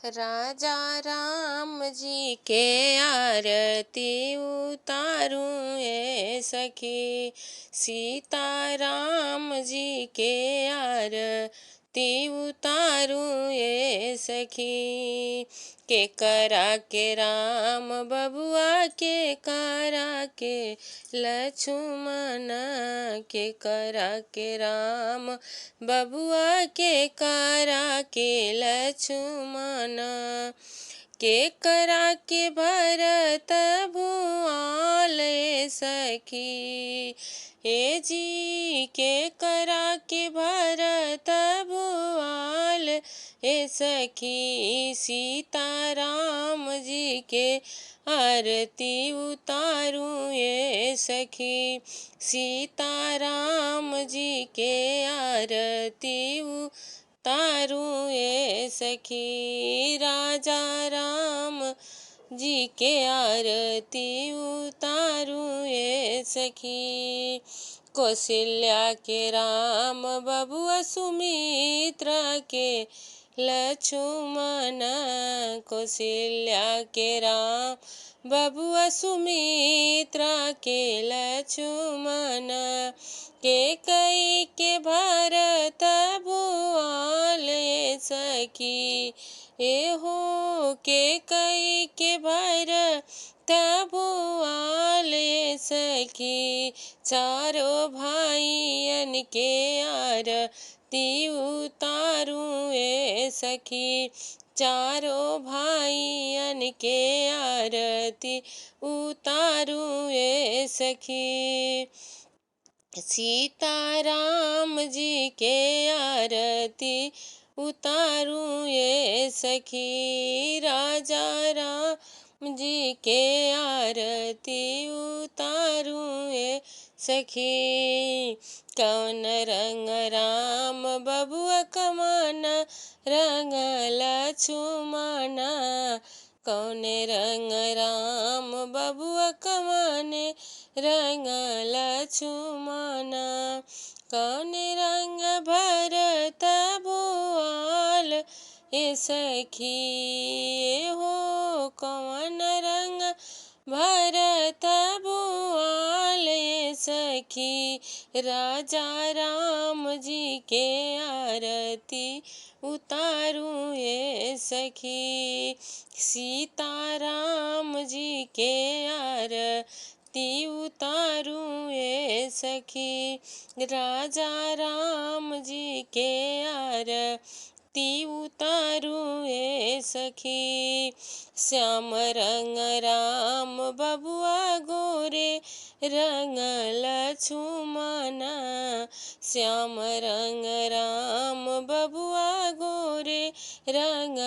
राजा राम जी के आरती उतारूं ये सखी। सीता राम जी के आरती उतारूं ये सखी। के करा के राम बबुआ के करा के लक्ष्मण। के करा के राम बबुआ के करा के लक्ष्मण। के करा के भरत भुआल सखी। हे जी के करा के भरत भुआल हे सखी। सीता राम जी के आरती उतारूं ये सखी। सीता राम जी के आरती उतारूं ये सखी। राजा राम जी के आरती उतारूं ये सखी। कौशल्या के राम बबुआ सुमित्रा के लक्ष्मण। कौशल्या के राम बबुआ सुमित्रा के लक्ष्मण। के कई के भरत भुआल सखी। हो के कई के भरत भुआल सखी। चारों भाइयन के आरती उतारूं ये सखी। चारों भाइयन के आरती उतारूं ये सखी। सीता राम जी के आरती उतारूं ये सखी। राजा राम जी के आरती उतारूं ये सखी। कौन रंग राम बबुआ कमान रंग लक्ष्मण। कौन रंग राम बबुआ कमान रंग लक्ष्मण। कौन रंग भरत भुआल ये सखी। हो कौन रंग भरत भुआल ये सखी। राजा राम जी के आरती उतारूं ये सखी। सीता राम जी के आरती उतारूं ये सखी। राजा राम जी के आरती उतारूं ये सखी। श्याम रंग राम बबुआ गोरे रंग लक्ष्मण। श्याम रंग राम बबुआ गोरे रंग